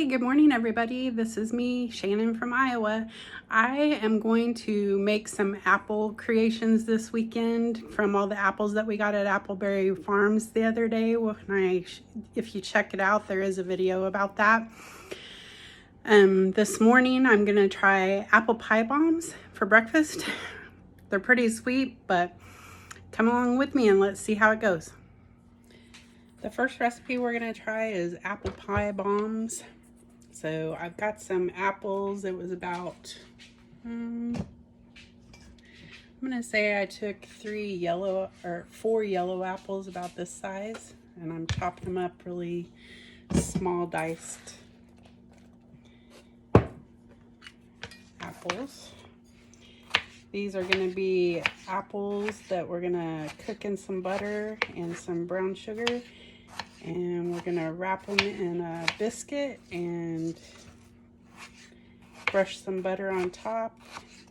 Good morning everybody. This is me, Shannon from Iowa. I am going to make some apple creations this weekend from all the apples that we got at Appleberry Farms the other day. If you check it out, there is a video about that. This morning I'm going to try apple pie bombs for breakfast. They're pretty sweet, but come along with me and let's see how it goes. The first recipe we're going to try is apple pie bombs. So I've got some apples. It was about, I'm going to say I took 4 yellow apples about this size, and I'm chopping them up really small diced apples. These are going to be apples that we're going to cook in some butter and some brown sugar. And we're going to wrap them in a biscuit and brush some butter on top,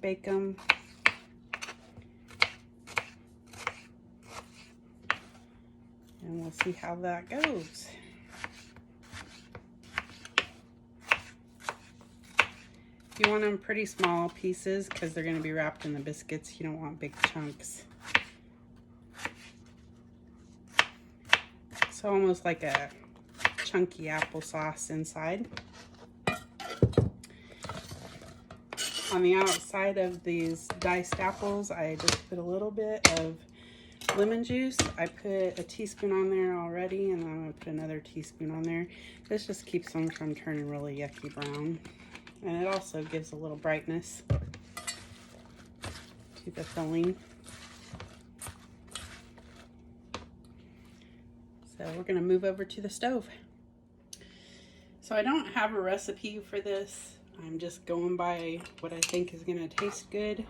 bake them. And we'll see how that goes. You want them pretty small pieces because they're going to be wrapped in the biscuits. You don't want big chunks. So almost like a chunky applesauce inside. On the outside of these diced apples, I just put a little bit of lemon juice. I put a teaspoon on there already, and I'm going to put another teaspoon on there. This just keeps them from turning really yucky brown. And it also gives a little brightness to the filling. So we're going to move over to the stove. So I don't have a recipe for this. I'm just going by what I think is going to taste good.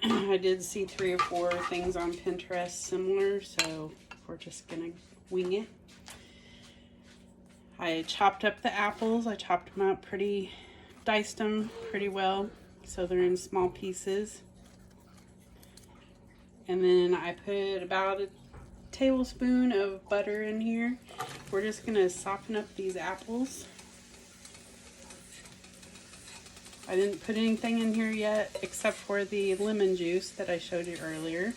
I did see 3 or 4 things on Pinterest similar, so we're just going to wing it. I chopped up the apples. I chopped them up diced them pretty well, so they're in small pieces. And then I put about a tablespoon of butter in here. We're just going to soften up these apples. I didn't put anything in here yet except for the lemon juice that I showed you earlier.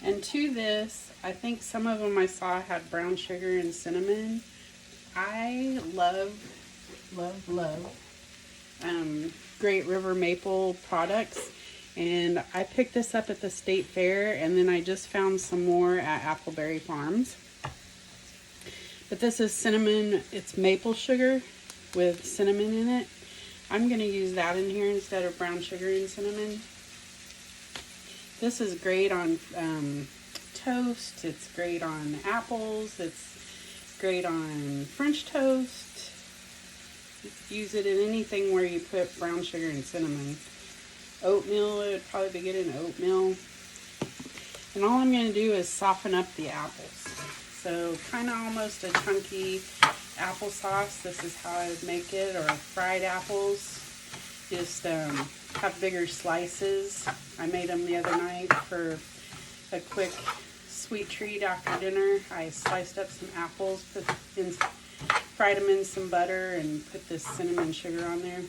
And to this, I think some of them I saw had brown sugar and cinnamon. I love Great River Maple products. And I picked this up at the state fair, and then I just found some more at Appleberry Farms. But this is cinnamon, it's maple sugar with cinnamon in it. I'm going to use that in here instead of brown sugar and cinnamon. This is great on toast. It's great on apples. It's great on French toast. Use it in anything where you put brown sugar and cinnamon. Oatmeal, it would probably be good in oatmeal. And all I'm going to do is soften up the apples. So kind of almost a chunky applesauce. This is how I would make it. Or fried apples. Just have bigger slices. I made them the other night for a quick sweet treat after dinner. I sliced up some apples, fried them in some butter, and put this cinnamon sugar on there.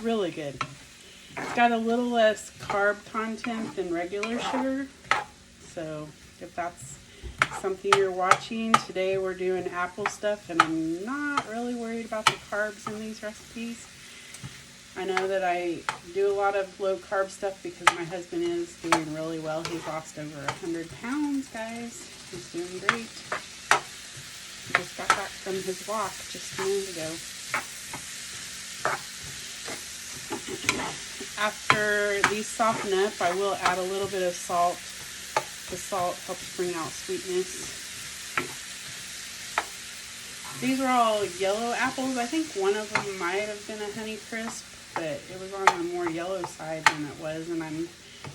Really good. It's got a little less carb content than regular sugar. So if that's something you're watching, today we're doing apple stuff, and I'm not really worried about the carbs in these recipes. I know that I do a lot of low carb stuff because my husband is doing really well. He's lost over 100 pounds, guys. He's doing great. He just got back from his walk just a minute ago. After these soften up, I will add a little bit of salt. The salt helps bring out sweetness. These are all yellow apples. I think one of them might have been a Honey Crisp, but it was on the more yellow side than it was, and I'm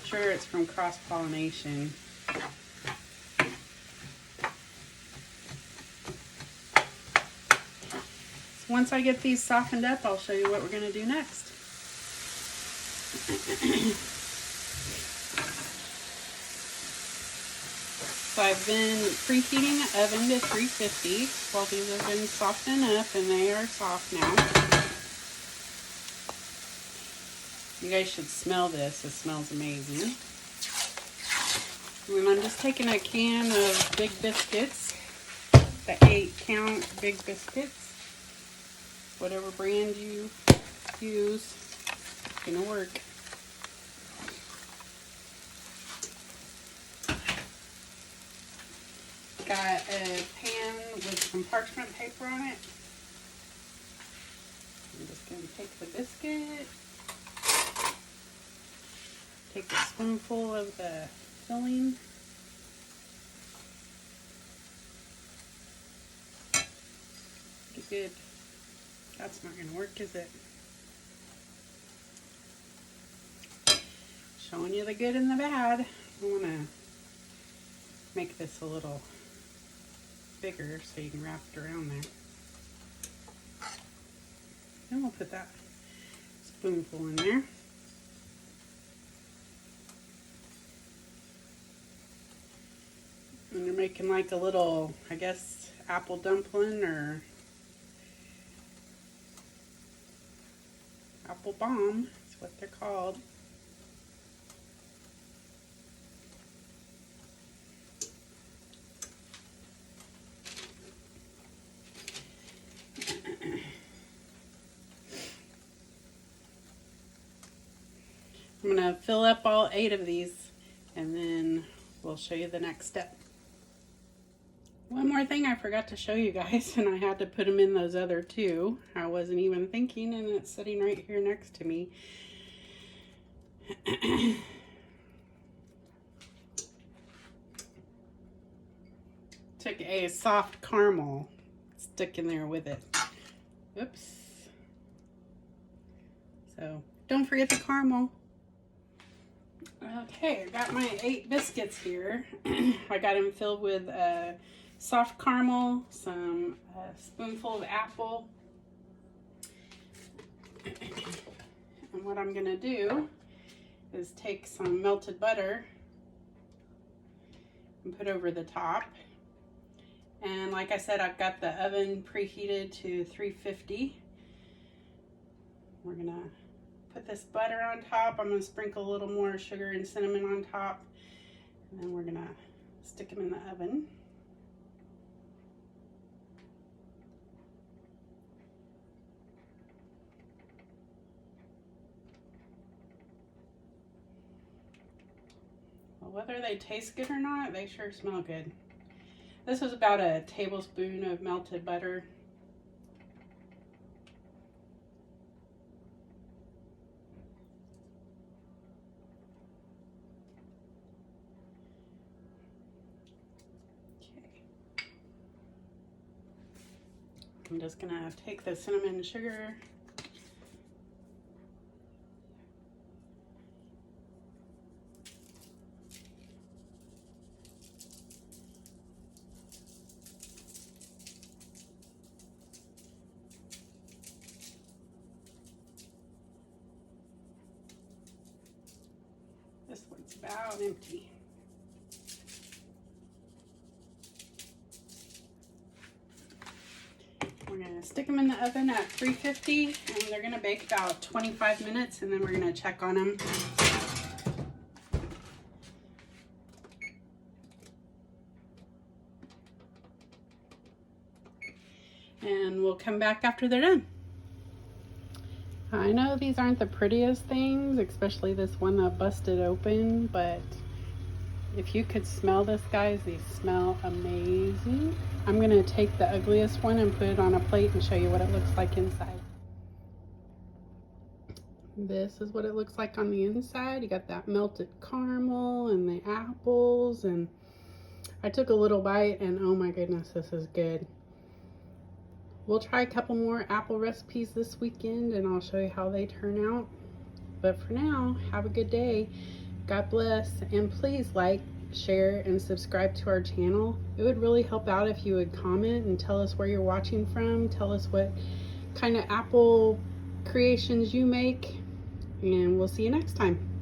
sure it's from cross-pollination. once I get these softened up, I'll show you what we're going to do next. So I've been preheating the oven to 350 while these have been softening up, and they are soft now. You guys should smell this. It smells amazing. And I'm just taking a can of Big Biscuits, the 8-count Big Biscuits. Whatever brand you use, it's gonna work. Got a pan with some parchment paper on it. I'm just gonna take the biscuit, take a spoonful of the filling. Get good. That's not gonna work, is it? Showing you the good and the bad. I wanna make this a little bigger so you can wrap it around there. Then we'll put that spoonful in there. And you're making like a little, I guess, apple dumpling or apple bomb. That's what they're called. I'm going to fill up all 8 of these, and then we'll show you the next step. One more thing I forgot to show you guys, and I had to put them in those other 2. I wasn't even thinking, and it's sitting right here next to me. Took a soft caramel, stick in there with it. Oops. So, don't forget the caramel. Okay, I got my 8 biscuits here. I got them filled with soft caramel, some spoonful of apple. And what I'm gonna do is take some melted butter and put over the top. And like I said, I've got the oven preheated to 350. We're gonna put this butter on top. I'm gonna sprinkle a little more sugar and cinnamon on top. And then we're gonna stick them in the oven. Well, whether they taste good or not, they sure smell good. This was about a tablespoon of melted butter. I'm just gonna take the cinnamon and sugar. This one's about empty. We're going to stick them in the oven at 350, and they're going to bake about 25 minutes, and then we're going to check on them. And we'll come back after they're done. I know these aren't the prettiest things, especially this one that busted open, but if you could smell this, guys, these smell amazing. I'm gonna take the ugliest one and put it on a plate and show you what it looks like inside. This is what it looks like on the inside. You got that melted caramel and the apples, and I took a little bite and oh my goodness, this is good. We'll try a couple more apple recipes this weekend and I'll show you how they turn out. But for now, have a good day. God bless, and please like, share, and subscribe to our channel. It would really help out if you would comment and tell us where you're watching from. Tell us what kind of apple creations you make, and we'll see you next time.